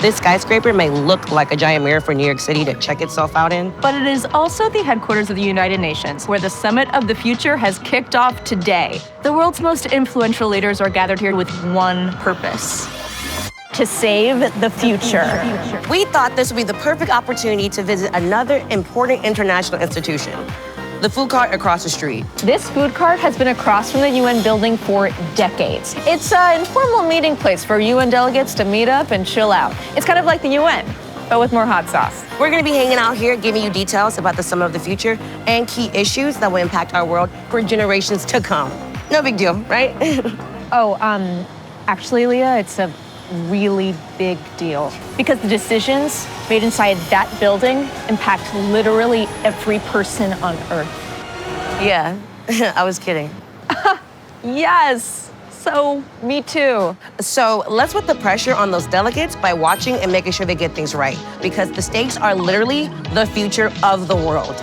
This skyscraper may look like a giant mirror for New York City to check itself out in. But it is also the headquarters of the United Nations, where the Summit of the Future has kicked off today. The world's most influential leaders are gathered here with one purpose: to save the future. We thought this would be the perfect opportunity to visit another important international institution, the food cart across the street. This food cart has been across from the UN building for decades. It's an informal meeting place for UN delegates to meet up and chill out. It's kind of like the UN, but with more hot sauce. We're gonna be hanging out here, giving you details about the Summit of the Future and key issues that will impact our world for generations to come. No big deal, right? Actually, Leah, it's a really big deal because the decisions made inside that building impact literally every person on Earth. Yeah, I was kidding. Yes, so me too. So let's put the pressure on those delegates by watching and making sure they get things right, because the stakes are literally the future of the world.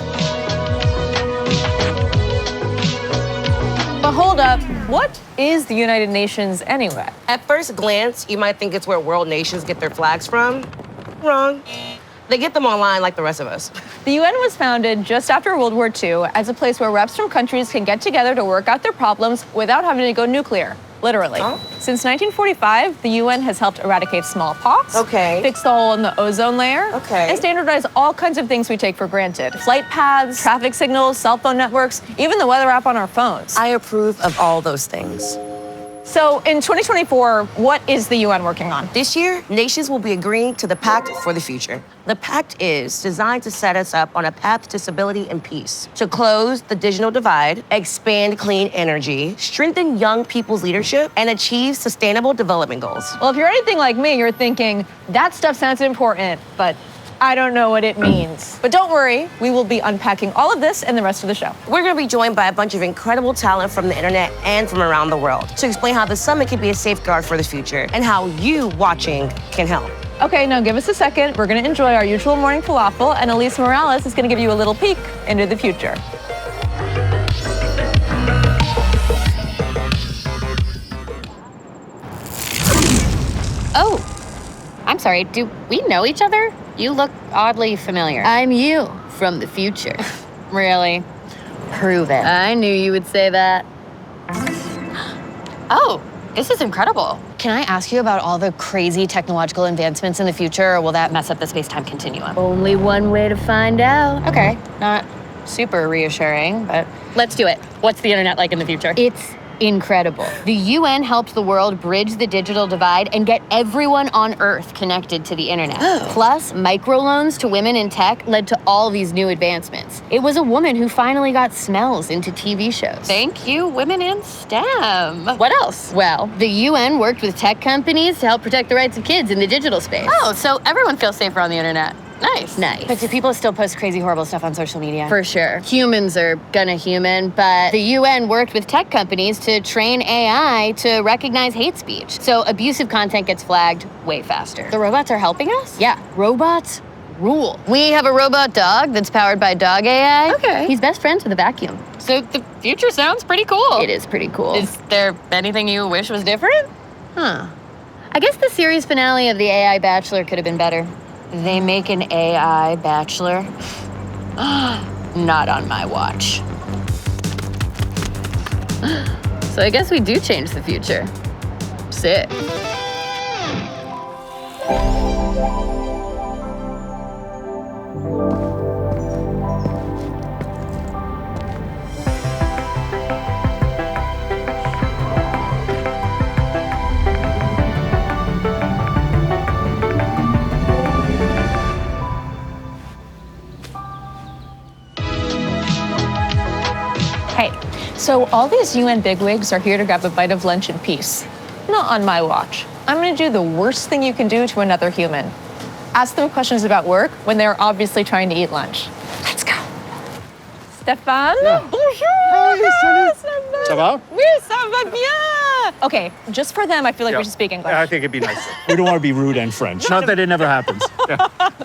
But hold up, what is the United Nations anyway? At first glance, you might think it's where world nations get their flags from. Wrong. They get them online like the rest of us. The UN was founded just after World War II as a place where reps from countries can get together to work out their problems without having to go nuclear, literally. Oh. Since 1945, the UN has helped eradicate smallpox, fix the hole in the ozone layer, and standardize all kinds of things we take for granted. Flight paths, traffic signals, cell phone networks, even the weather app on our phones. I approve of all those things. So in 2024, what is the UN working on? This year, nations will be agreeing to the Pact for the Future. The pact is designed to set us up on a path to stability and peace, to close the digital divide, expand clean energy, strengthen young people's leadership, and achieve sustainable development goals. Well, if you're anything like me, you're thinking, that stuff sounds important, but I don't know what it means. But don't worry, we will be unpacking all of this in the rest of the show. We're gonna be joined by a bunch of incredible talent from the internet and from around the world to explain how the summit can be a safeguard for the future and how you watching can help. Okay, now give us a second. We're gonna enjoy our usual morning falafel, and Elise Morales is gonna give you a little peek into the future. Oh, I'm sorry, do we know each other? You look oddly familiar. I'm you from the future. Really? Prove it. I knew you would say that. Oh, this is incredible. Can I ask you about all the crazy technological advancements in the future, or will that mess up the space-time continuum? Only one way to find out. Okay, not super reassuring, but let's do it. What's the internet like in the future? It's incredible. The UN helped the world bridge the digital divide and get everyone on Earth connected to the internet. Plus, microloans to women in tech led to all these new advancements. It was a woman who finally got smells into TV shows. Thank you, women in STEM. What else? Well, the UN worked with tech companies to help protect the rights of kids in the digital space. Oh, so everyone feels safer on the internet. Nice. Nice. But do people still post crazy, horrible stuff on social media? For sure. Humans are gonna human, but the UN worked with tech companies to train AI to recognize hate speech. So abusive content gets flagged way faster. The robots are helping us? Yeah, robots rule. We have a robot dog that's powered by dog AI. Okay. He's best friends with a vacuum. So the future sounds pretty cool. It is pretty cool. Is there anything you wish was different? I guess the series finale of the AI Bachelor could have been better. They make an AI Bachelor? Not on my watch. So I guess we do change the future. Sick. Hey, so all these UN bigwigs are here to grab a bite of lunch in peace. Not on my watch. I'm gonna do the worst thing you can do to another human. Ask them questions about work when they're obviously trying to eat lunch. Let's go. Stéphane? Yeah. Bonjour! Ça va? Oui, ça va bien! Okay, just for them, I feel like we should speak English. I think it'd be nice. We don't want to be rude and French. Not that it never happens.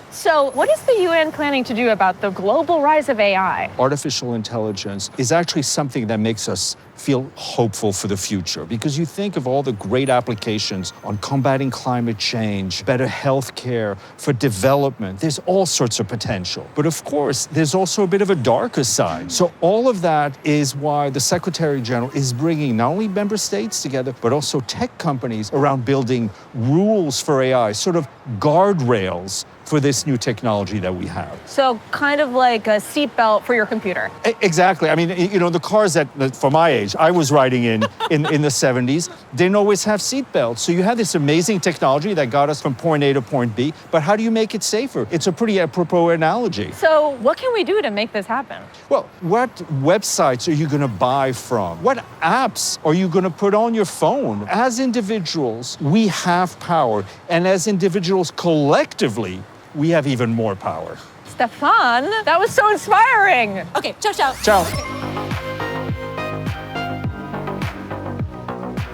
So what is the UN planning to do about the global rise of AI? Artificial intelligence is actually something that makes us feel hopeful for the future, because you think of all the great applications on combating climate change, better health care, for development. There's all sorts of potential. But of course, there's also a bit of a darker side. So all of that is why the Secretary General is bringing not only member states together, but also tech companies around building rules for AI, sort of guardrails for this new technology that we have. So kind of like a seatbelt for your computer. Exactly. I mean, you know, the cars that, for my age, I was riding in the 70s, didn't always have seat belts. So you had this amazing technology that got us from point A to point B, but how do you make it safer? It's a pretty apropos analogy. So what can we do to make this happen? Well, what websites are you going to buy from? What apps are you going to put on your phone? As individuals, we have power. And as individuals collectively, we have even more power. Stefan, that was so inspiring. Okay, ciao, ciao. Ciao.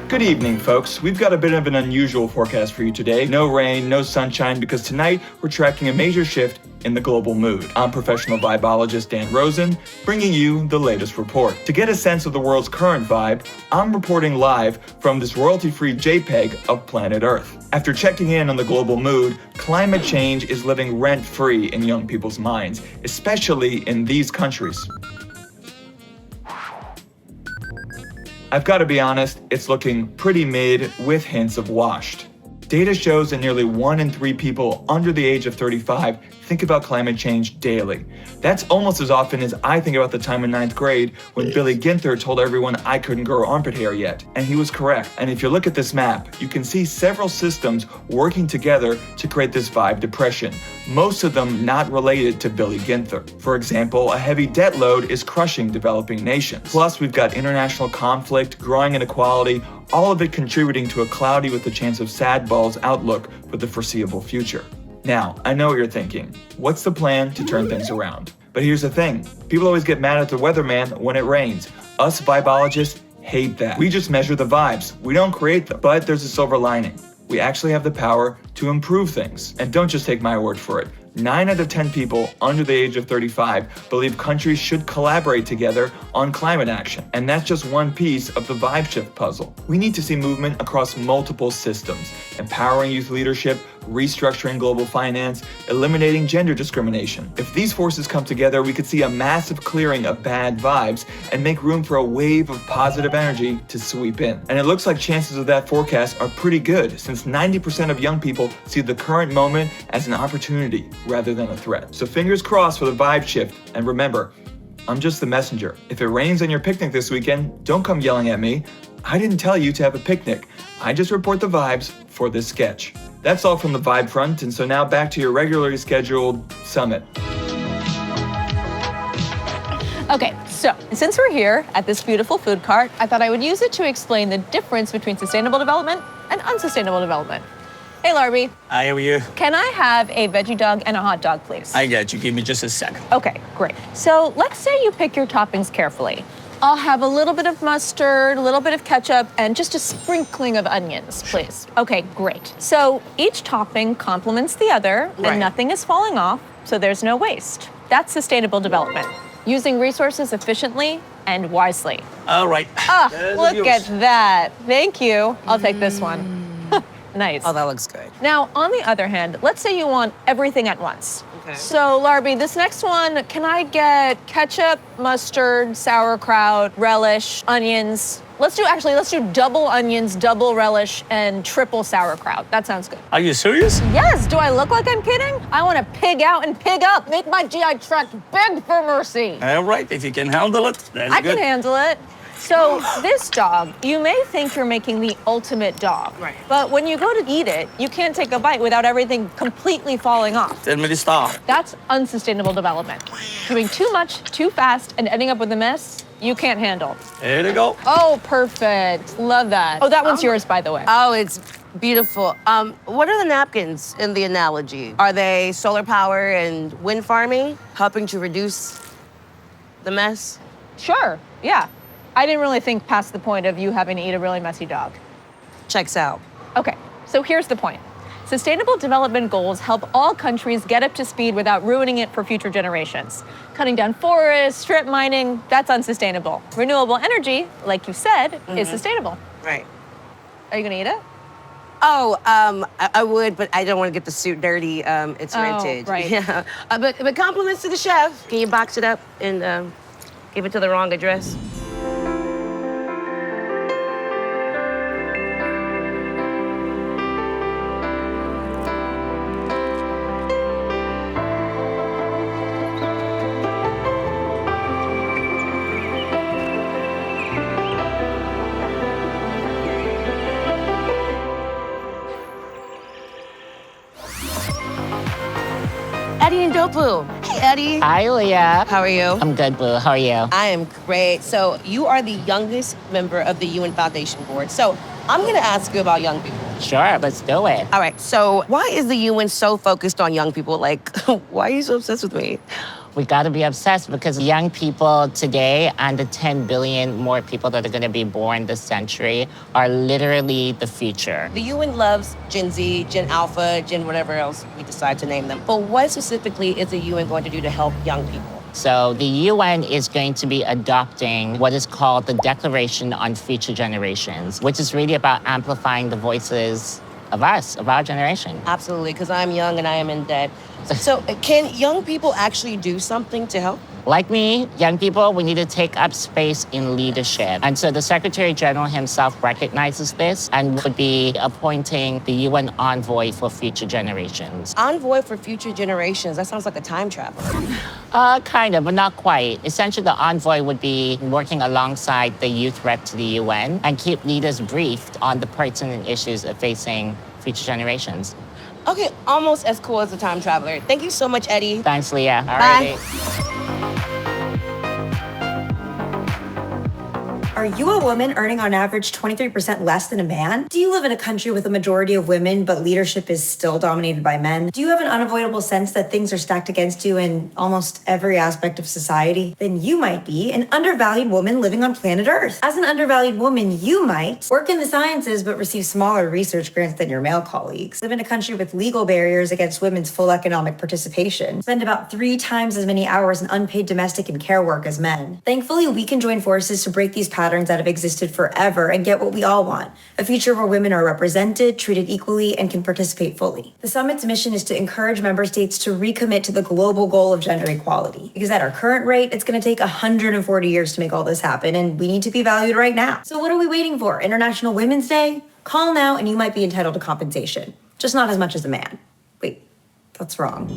Good evening, folks. We've got a bit of an unusual forecast for you today. No rain, no sunshine, because tonight we're tracking a major shift in the global mood. I'm professional vibologist Dan Rosen, bringing you the latest report. To get a sense of the world's current vibe, I'm reporting live from this royalty-free JPEG of planet Earth. After checking in on the global mood, climate change is living rent-free in young people's minds, especially in these countries. I've got to be honest, it's looking pretty mid with hints of washed. Data shows that nearly 1 in 3 people under the age of 35 think about climate change daily. That's almost as often as I think about the time in 9th grade when Billy Ginther told everyone I couldn't grow armpit hair yet. And he was correct. And if you look at this map, you can see several systems working together to create this vibe depression, most of them not related to Billy Ginther. For example, a heavy debt load is crushing developing nations. Plus, we've got international conflict, growing inequality, all of it contributing to a cloudy with a chance of sad balls outlook for the foreseeable future. Now, I know what you're thinking. What's the plan to turn things around? But here's the thing. People always get mad at the weatherman when it rains. Us vibologists hate that. We just measure the vibes. We don't create them. But there's a silver lining. We actually have the power to improve things. And don't just take my word for it. 9 out of 10 people under the age of 35 believe countries should collaborate together on climate action. And that's just one piece of the vibe shift puzzle. We need to see movement across multiple systems, empowering youth leadership, restructuring global finance, eliminating gender discrimination. If these forces come together, we could see a massive clearing of bad vibes and make room for a wave of positive energy to sweep in. And it looks like chances of that forecast are pretty good, since 90% of young people see the current moment as an opportunity rather than a threat. So fingers crossed for the vibe shift, and remember, I'm just the messenger. If it rains on your picnic this weekend, don't come yelling at me. I didn't tell you to have a picnic. I just report the vibes for this sketch. That's all from the vibe front, and so now back to your regularly scheduled summit. Okay, so since we're here at this beautiful food cart, I thought I would use it to explain the difference between sustainable development and unsustainable development. Hey, Larby. Hi, how are you? Can I have a veggie dog and a hot dog, please? I got you. Give me just a sec. Okay, great. So let's say you pick your toppings carefully. I'll have a little bit of mustard, a little bit of ketchup, and just a sprinkling of onions, please. Okay, great. So each topping complements the other, and nothing is falling off, so there's no waste. That's sustainable development, using resources efficiently and wisely. All right. Look at that. Thank you. I'll take this one. Nice. Oh, that looks good. Now, on the other hand, let's say you want everything at once. Okay. So, Larby, this next one, can I get ketchup, mustard, sauerkraut, relish, onions? Let's do double onions, double relish, and triple sauerkraut. That sounds good. Are you serious? Yes, do I look like I'm kidding? I want to pig out and pig up. Make my GI tract beg for mercy. All right, if you can handle it, that's I good. can handle it. So this dog, you may think you're making the ultimate dog. Right. But when you go to eat it, you can't take a bite without everything completely falling off. Tell me to stop. That's unsustainable development. Doing too much, too fast, and ending up with a mess you can't handle. There you go. Oh, perfect. Love that. Oh, that one's yours, by the way. Oh, it's beautiful. What are the napkins in the analogy? Are they solar power and wind farming, helping to reduce the mess? Sure, yeah. I didn't really think past the point of you having to eat a really messy dog. Checks out. Okay, so here's the point. Sustainable Development Goals help all countries get up to speed without ruining it for future generations. Cutting down forests, strip mining, that's unsustainable. Renewable energy, like you said, is sustainable. Right. Are you gonna eat it? Oh, I would, but I don't want to get the suit dirty. It's rented. Right. Yeah. But compliments to the chef. Can you box it up and give it to the wrong address? Eddie and Dopu. Hey, Eddie. Hi, Leah. How are you? I'm good, Boo. How are you? I am great. So you are the youngest member of the UN Foundation Board. So I'm going to ask you about young people. Sure, let's do it. All right. So why is the UN so focused on young people? Like, why are you so obsessed with me? We got to be obsessed because young people today and the 10 billion more people that are going to be born this century are literally the future. The UN loves Gen Z, Gen Alpha, Gen whatever else we decide to name them. But what specifically is the UN going to do to help young people? So the UN is going to be adopting what is called the Declaration on Future Generations, which is really about amplifying the voices of us, of our generation. Absolutely, because I'm young and I am in debt. So can young people actually do something to help? Like me, young people, we need to take up space in leadership. And so the Secretary General himself recognizes this and would be appointing the UN envoy for future generations. Envoy for future generations, that sounds like a time traveler. Kind of, but not quite. Essentially, the envoy would be working alongside the youth rep to the UN and keep leaders briefed on the pertinent issues of facing future generations. Okay, almost as cool as a time traveler. Thank you so much, Eddie. Thanks, Leah. All Bye. Are you a woman earning on average 23% less than a man? Do you live in a country with a majority of women, but leadership is still dominated by men? Do you have an unavoidable sense that things are stacked against you in almost every aspect of society? Then you might be an undervalued woman living on planet Earth. As an undervalued woman, you might work in the sciences, but receive smaller research grants than your male colleagues. Live in a country with legal barriers against women's full economic participation. Spend about 3 times as many hours in unpaid domestic and care work as men. Thankfully, we can join forces to break these patterns that have existed forever and get what we all want, a future where women are represented, treated equally, and can participate fully. The summit's mission is to encourage member states to recommit to the global goal of gender equality, because at our current rate, it's going to take 140 years to make all this happen, and we need to be valued right now. So what are we waiting for? International Women's Day? Call now and you might be entitled to compensation, just not as much as a man. Wait, that's wrong.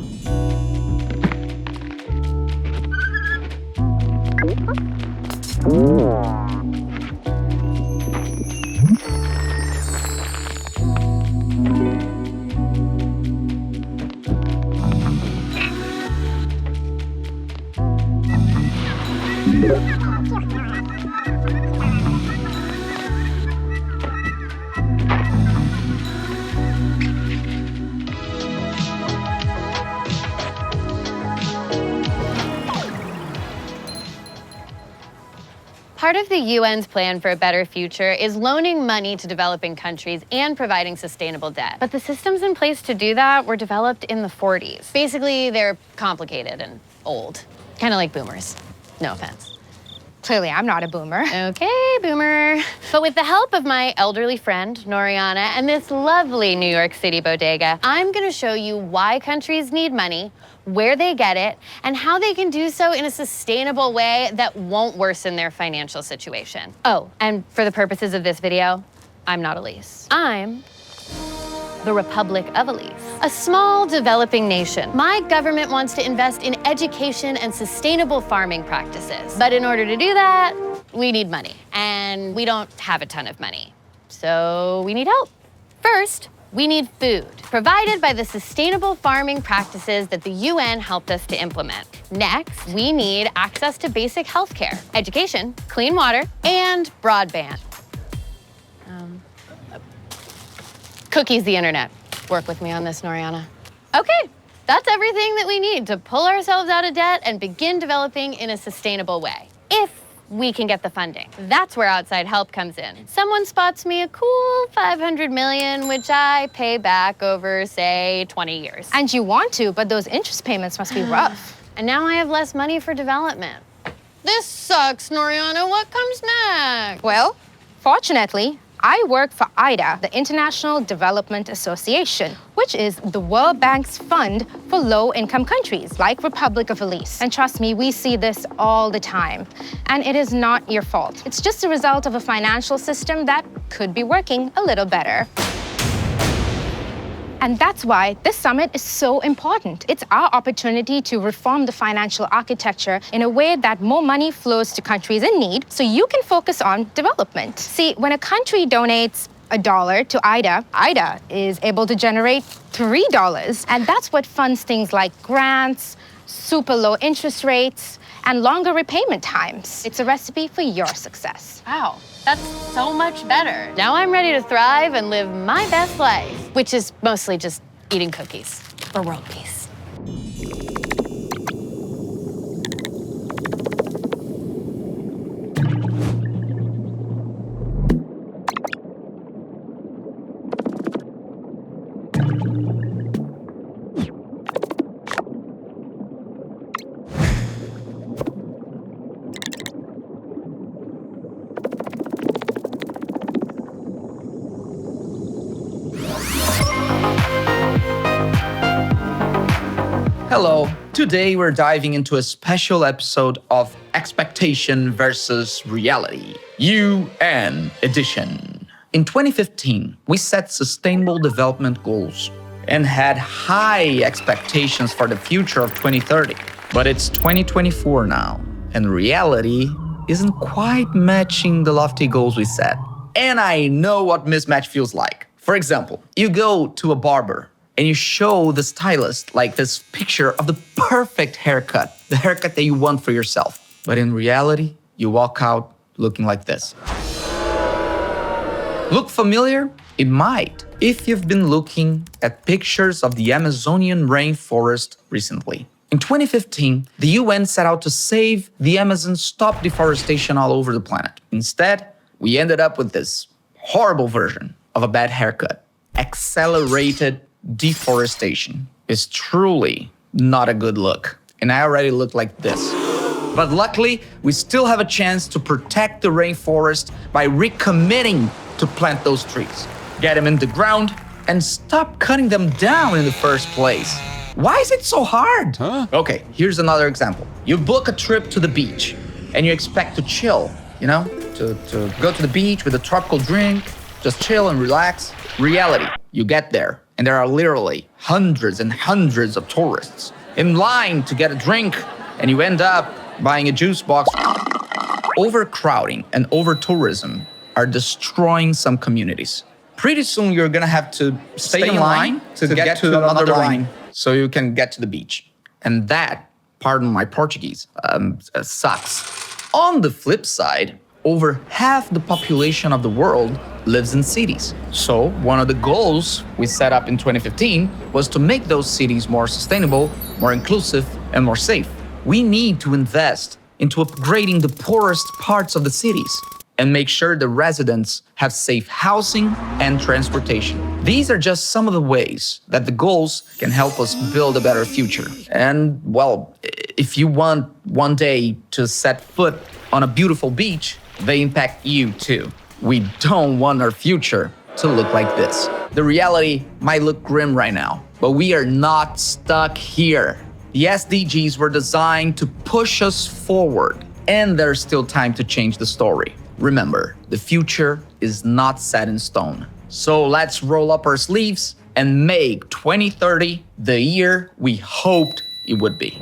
Part of the UN's plan for a better future is loaning money to developing countries and providing sustainable debt. But the systems in place to do that were developed in the 40s. Basically, they're complicated and old, kind of like boomers. No offense. Clearly, I'm not a boomer. Okay, boomer. But with the help of my elderly friend, Noriana, and this lovely New York City bodega, I'm gonna show you why countries need money, where they get it, and how they can do so in a sustainable way that won't worsen their financial situation. Oh, and for the purposes of this video, I'm not Elise. I'm the Republic of Elise, a small developing nation. My government wants to invest in education and sustainable farming practices. But in order to do that, we need money. And we don't have a ton of money. So we need help. First, we need food, provided by the sustainable farming practices that the UN helped us to implement. Next, we need access to basic healthcare, education, clean water, and broadband. Cookies the internet. Work with me on this, Noriana. Okay, that's everything that we need to pull ourselves out of debt and begin developing in a sustainable way. If we can get the funding. That's where outside help comes in. Someone spots me a cool 500 million, which I pay back over, say, 20 years. And you want to, but those interest payments must be rough. And now I have less money for development. This sucks, Noriana. What comes next? Well, fortunately, I work for IDA, the International Development Association, which is the World Bank's fund for low-income countries like Republic of Belize. And trust me, we see this all the time. And it is not your fault. It's just a result of a financial system that could be working a little better. And that's why this summit is so important. It's our opportunity to reform the financial architecture in a way that more money flows to countries in need so you can focus on development. See, when a country donates $1 to IDA, IDA is able to generate $3. And that's what funds things like grants, super low interest rates, and longer repayment times. It's a recipe for your success. Wow, that's so much better. Now I'm ready to thrive and live my best life, which is mostly just eating cookies for world peace. Hello, today we're diving into a special episode of Expectation versus Reality, UN edition. In 2015, we set sustainable development goals and had high expectations for the future of 2030. But it's 2024 now, and reality isn't quite matching the lofty goals we set. And I know what mismatch feels like. For example, you go to a barber and you show the stylist like this picture of the perfect haircut, the haircut that you want for yourself. But in reality, you walk out looking like this. Look familiar? It might, if you've been looking at pictures of the Amazonian rainforest recently. In 2015, the UN set out to save the Amazon, stop deforestation all over the planet. Instead, we ended up with this horrible version of a bad haircut. Accelerated deforestation is truly not a good look. And I already look like this. But luckily, we still have a chance to protect the rainforest by recommitting to plant those trees, get them in the ground, and stop cutting them down in the first place. Why is it so hard? Okay, here's another example. You book a trip to the beach and you expect to chill, to go to the beach with a tropical drink, just chill and relax. Reality, you get there and there are literally hundreds and hundreds of tourists in line to get a drink, and you end up buying a juice box. Overcrowding and over-tourism are destroying some communities. Pretty soon you're gonna have to stay in line to get to another line so you can get to the beach. And that, pardon my Portuguese, sucks. On the flip side, over half the population of the world lives in cities. So one of the goals we set up in 2015 was to make those cities more sustainable, more inclusive, and more safe. We need to invest into upgrading the poorest parts of the cities and make sure the residents have safe housing and transportation. These are just some of the ways that the goals can help us build a better future. And well, if you want one day to set foot on a beautiful beach, they impact you too. We don't want our future to look like this. The reality might look grim right now, but we are not stuck here. The SDGs were designed to push us forward, and there's still time to change the story. Remember, the future is not set in stone. So let's roll up our sleeves and make 2030 the year we hoped it would be.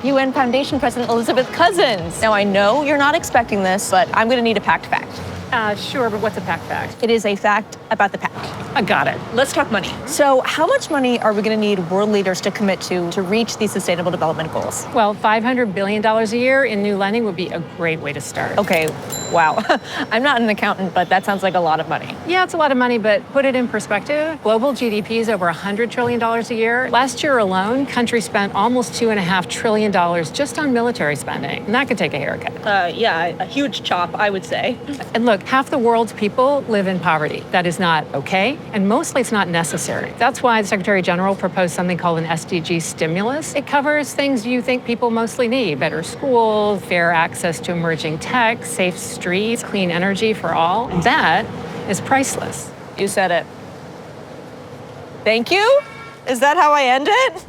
UN Foundation President Elizabeth Cousins. Now, I know you're not expecting this, but I'm going to need a packed fact. Sure, but what's a packed fact? It is a fact about the pact. I got it. Let's talk money. So how much money are we going to need world leaders to commit to reach these sustainable development goals? Well, $500 billion a year in new lending would be a great way to start. Okay, wow. I'm not an accountant, but that sounds like a lot of money. Yeah, it's a lot of money, but put it in perspective. Global GDP is over $100 trillion a year. Last year alone, countries spent almost $2.5 trillion just on military spending. And that could take a haircut. Yeah, a huge chop, I would say. And look, half the world's people live in poverty. That is not okay, and mostly it's not necessary. That's why the Secretary General proposed something called an SDG stimulus. It covers things you think people mostly need: better schools, fair access to emerging tech, safe streets, clean energy for all. That is priceless. You said it. Thank you? Is that how I end it?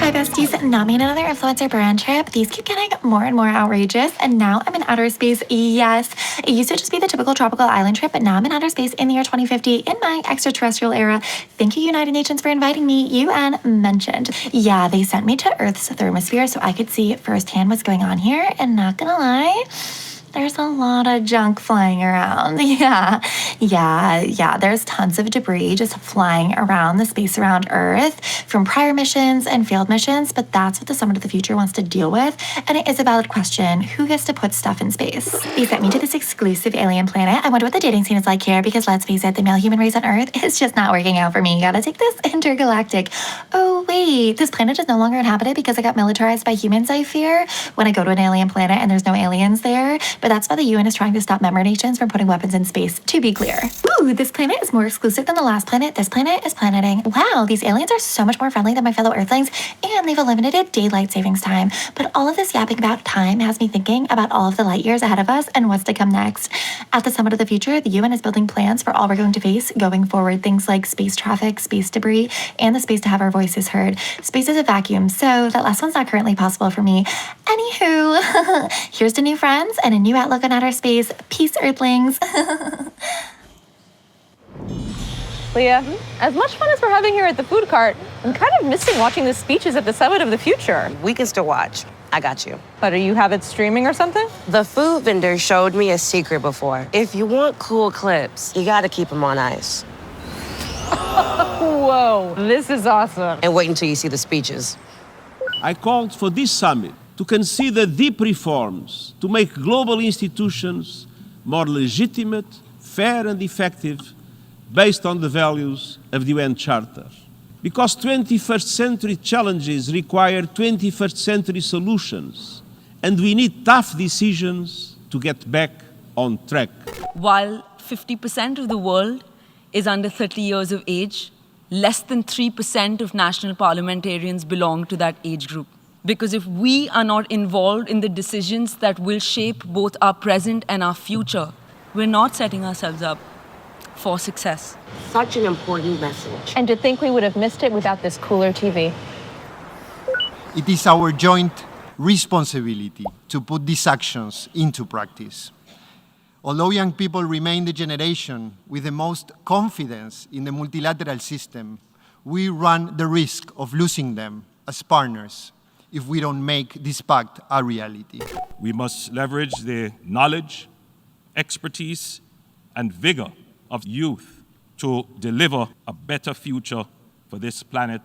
Hi besties, not me and another influencer brand trip. These keep getting more and more outrageous, and now I'm in outer space. Yes, it used to just be the typical tropical island trip, but now I'm in outer space in the year 2050 in my extraterrestrial era. Thank you, United Nations, for inviting me. UN mentioned. Yeah, they sent me to Earth's thermosphere so I could see firsthand what's going on here, and not gonna lie, there's a lot of junk flying around. Yeah. There's tons of debris just flying around the space around Earth from prior missions and failed missions, but that's what the Summit of the Future wants to deal with. And it is a valid question. Who gets to put stuff in space? They sent me to this exclusive alien planet. I wonder what the dating scene is like here, because let's face it, the male human race on Earth is just not working out for me. Gotta take this intergalactic. Oh, wait, this planet is no longer inhabited because it got militarized by humans, I fear, when I go to an alien planet and there's no aliens there. But that's why the UN is trying to stop member nations from putting weapons in space, to be clear. Ooh, this planet is more exclusive than the last planet. This planet is planeting. Wow, these aliens are so much more friendly than my fellow Earthlings, and they've eliminated daylight savings time. But all of this yapping about time has me thinking about all of the light years ahead of us and what's to come next. At the Summit of the Future, the UN is building plans for all we're going to face going forward, things like space traffic, space debris, and the space to have our voices heard. Space is a vacuum, so that last one's not currently possible for me. Anywho, here's to new friends and a new outlook on outer space. Peace, Earthlings. Leah, as much fun as we're having here at the food cart, I'm kind of missing watching the speeches at the Summit of the Future. We can still watch. I got you. But do you have it streaming or something? The food vendor showed me a secret before. If you want cool clips, you gotta keep them on ice. Whoa, this is awesome. And wait until you see the speeches. I called for this summit to consider deep reforms to make global institutions more legitimate, fair and effective based on the values of the UN Charter. Because 21st century challenges require 21st century solutions, and we need tough decisions to get back on track. While 50% of the world is under 30 years of age, less than 3% of national parliamentarians belong to that age group. Because if we are not involved in the decisions that will shape both our present and our future, we're not setting ourselves up for success. Such an important message. And to think we would have missed it without this cooler TV. It is our joint responsibility to put these actions into practice. Although young people remain the generation with the most confidence in the multilateral system, we run the risk of losing them as partners if we don't make this pact a reality. We must leverage the knowledge, expertise, and vigor of youth to deliver a better future for this planet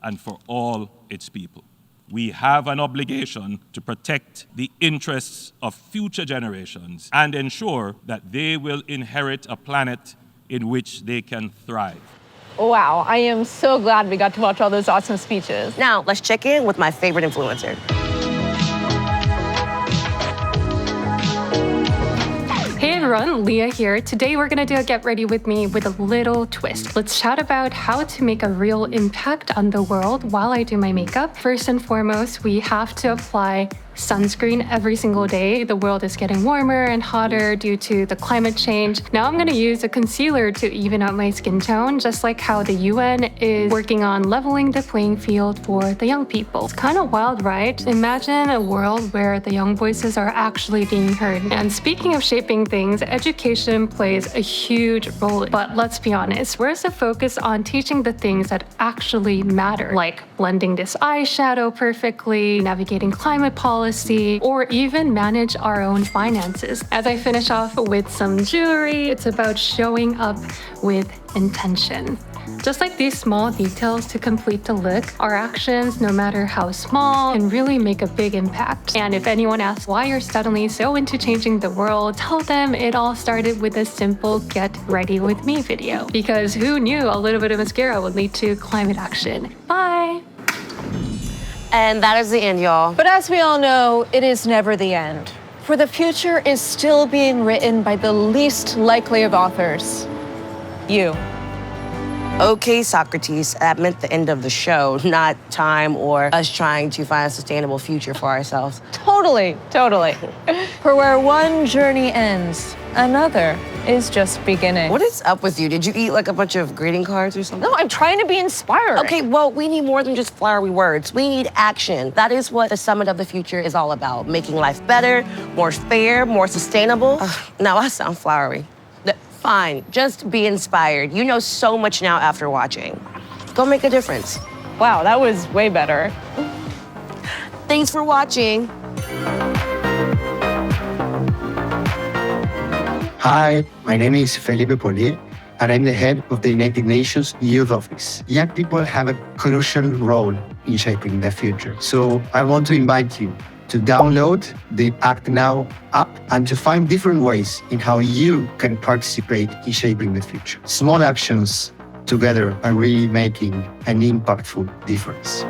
and for all its people. We have an obligation to protect the interests of future generations and ensure that they will inherit a planet in which they can thrive. Wow, I am so glad we got to watch all those awesome speeches. Now, let's check in with my favorite influencer. Hey everyone, Leah here. Today we're gonna do a Get Ready With Me with a little twist. Let's chat about how to make a real impact on the world while I do my makeup. First and foremost, we have to apply sunscreen every single day. The world is getting warmer and hotter due to the climate change. Now I'm gonna use a concealer to even out my skin tone, just like how the UN is working on leveling the playing field for the young people. It's kind of wild, right? Imagine a world where the young voices are actually being heard. And speaking of shaping things, education plays a huge role. But let's be honest, where's the focus on teaching the things that actually matter, like blending this eyeshadow perfectly, navigating climate policy, or even manage our own finances? As I finish off with some jewelry, it's about showing up with intention. Just like these small details to complete the look, our actions, no matter how small, can really make a big impact. And if anyone asks why you're suddenly so into changing the world, tell them it all started with a simple Get Ready With Me video. Because who knew a little bit of mascara would lead to climate action? Bye! And that is the end, y'all. But as we all know, it is never the end. For the future is still being written by the least likely of authors. You. Okay, Socrates, that meant the end of the show, not time or us trying to find a sustainable future for ourselves. Totally. For where one journey ends, another is just beginning. What is up with you? Did you eat like a bunch of greeting cards or something? No, I'm trying to be inspired. Okay, well, we need more than just flowery words. We need action. That is what the Summit of the Future is all about. Making life better, more fair, more sustainable. Now I sound flowery. Fine, just be inspired. You know so much now after watching. Go make a difference. Wow, that was way better. Thanks for watching. Hi, my name is Felipe Neto, and I'm the head of the United Nations Youth Office. Young people have a crucial role in shaping the future. So I want to invite you to download the Act Now app and to find different ways in how you can participate in shaping the future. Small actions together are really making an impactful difference.